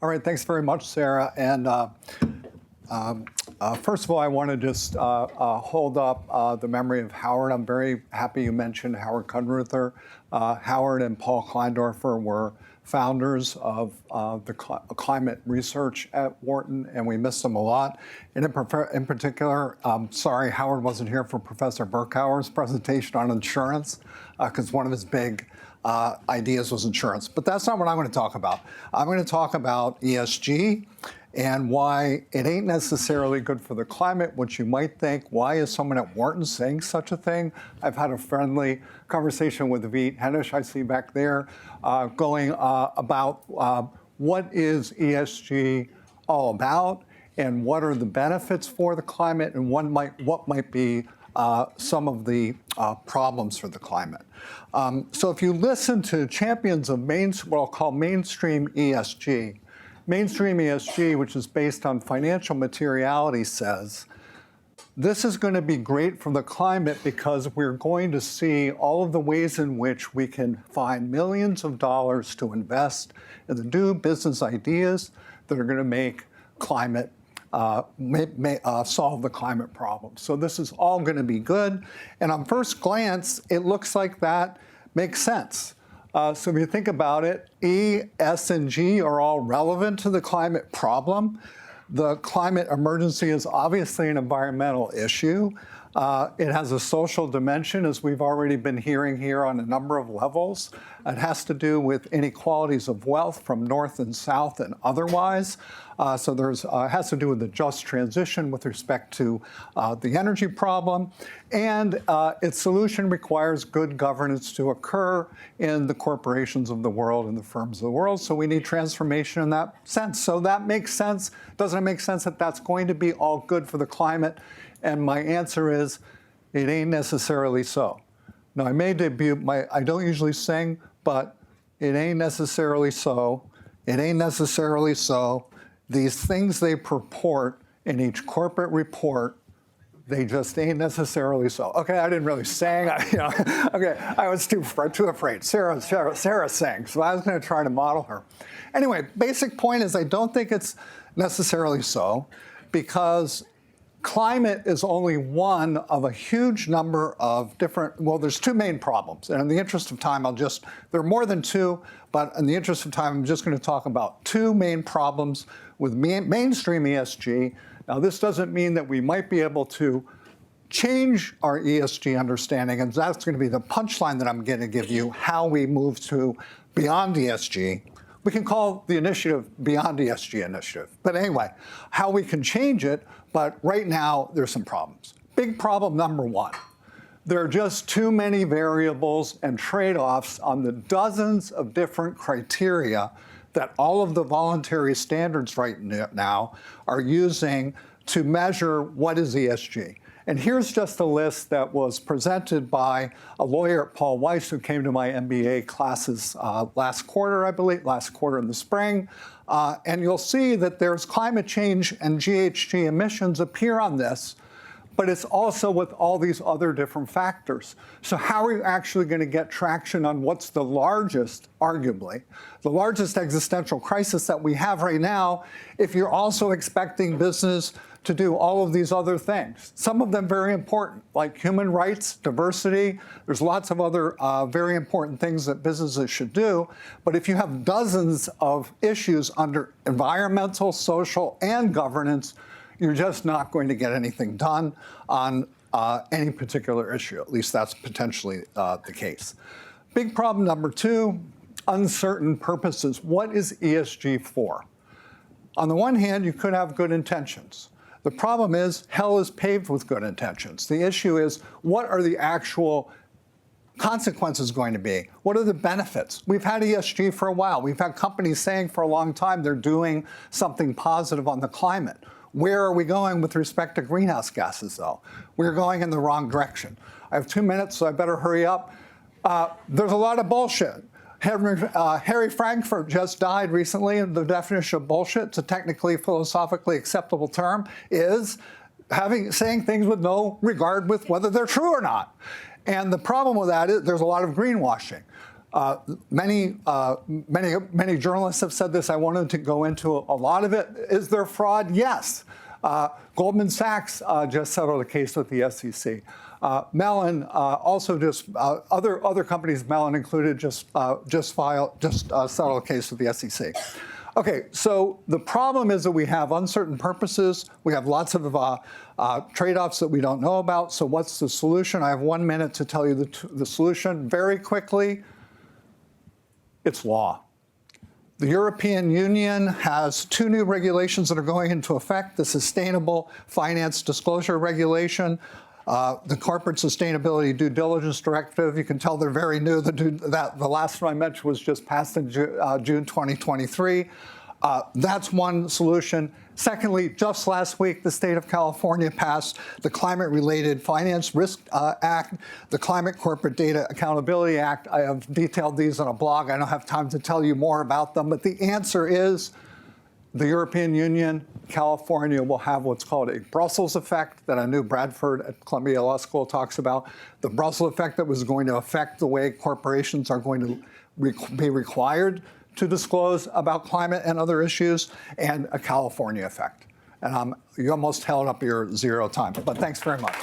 All right, thanks very much, Sarah. And first of all, I want to just hold up the memory of Howard. I'm very happy you mentioned Howard Kunruther. Howard and Paul Kleindorfer were founders of the climate research at Wharton, and we miss them a lot. And in particular, sorry Howard wasn't here for Professor Berkauer's presentation on insurance, because one of his big ideas was insurance. But that's not what I'm going to talk about. I'm going to talk about ESG and why it ain't necessarily good for the climate, which you might think. Why is someone at Wharton saying such a thing? I've had a friendly conversation with Veet Hennish, I see back there, going about what is ESG all about and what are the benefits for the climate and what might be some of the problems for the climate. So if you listen to champions of what I'll call mainstream ESG, which is based on financial materiality, says this is going to be great for the climate because we're going to see all of the ways in which we can find millions of dollars to invest in the new business ideas that are going to make climate solve the climate problem. So this is all going to be good. And on first glance, it looks like that makes sense. So if you think about it, E, S, and G are all relevant to the climate problem. The climate emergency is obviously an environmental issue. It has a social dimension, as we've already been hearing here on a number of levels. It has to do with inequalities of wealth from north and south and otherwise. So it has to do with the just transition with respect to the energy problem. And its solution requires good governance to occur in the corporations of the world and the firms of the world. So we need transformation in that sense. So that makes sense. Doesn't it make sense that that's going to be all good for the climate? And my answer is, it ain't necessarily so. Now, I may debut I don't usually sing, but it ain't necessarily so. It ain't necessarily so. These things they purport in each corporate report, they just ain't necessarily so. Okay, I didn't really sing. Okay, I was too afraid. Sarah sang, so I was going to try to model her. Anyway, basic point is I don't think it's necessarily so, because climate is only one of a huge number of different, well, there's two main problems. And in the interest of time, there are more than two, but in the interest of time, I'm just going to talk about two main problems with mainstream ESG. Now, this doesn't mean that we might be able to change our ESG understanding, and that's going to be the punchline that I'm going to give you, how we move to beyond ESG. We can call the initiative Beyond ESG Initiative. But anyway, how we can change it, but right now there's some problems. Big problem number one, there are just too many variables and trade-offs on the dozens of different criteria that all of the voluntary standards right now are using to measure what is ESG. And here's just a list that was presented by a lawyer, Paul Weiss, who came to my MBA classes last quarter, I believe, last quarter in the spring. And you'll see that there's climate change and GHG emissions appear on this, but it's also with all these other different factors. So how are you actually going to get traction on what's the largest, arguably, the largest existential crisis that we have right now, if you're also expecting business to do all of these other things, some of them very important, like human rights, diversity. There's lots of other very important things that businesses should do. But if you have dozens of issues under environmental, social, and governance, you're just not going to get anything done on any particular issue. At least that's potentially the case. Big problem number two, uncertain purposes. What is ESG for? On the one hand, you could have good intentions. The problem is hell is paved with good intentions. The issue is, what are the actual consequences going to be? What are the benefits? We've had ESG for a while. We've had companies saying for a long time they're doing something positive on the climate. Where are we going with respect to greenhouse gases, though? We're going in the wrong direction. I have 2 minutes, so I better hurry up. There's a lot of bullshit. Harry Frankfurt just died recently, and the definition of bullshit, it's a technically, philosophically acceptable term, is saying things with no regard with whether they're true or not. And the problem with that is there's a lot of greenwashing. Many journalists have said this. I wanted to go into a lot of it. Is there fraud? Yes. Goldman Sachs just settled a case with the SEC. Mellon also just other companies, Mellon included, just settled a case with the SEC. Okay, so the problem is that we have uncertain purposes. We have lots of trade-offs that we don't know about. So what's the solution? I have 1 minute to tell you the solution very quickly. It's law. The European Union has 2 new regulations that are going into effect: the Sustainable Finance Disclosure Regulation, the Corporate Sustainability Due Diligence Directive. You can tell they're very new. The last one I mentioned was just passed in June 2023. That's one solution. Secondly, just last week, the state of California passed the Climate-Related Finance Risk Act, the Climate Corporate Data Accountability Act. I have detailed these on a blog. I don't have time to tell you more about them, but the answer is the European Union, California will have what's called a Brussels effect that I knew Bradford at Columbia Law School talks about. The Brussels effect that was going to affect the way corporations are going to be required to disclose about climate and other issues, and a California effect. And you almost held up your 0 time, but thanks very much.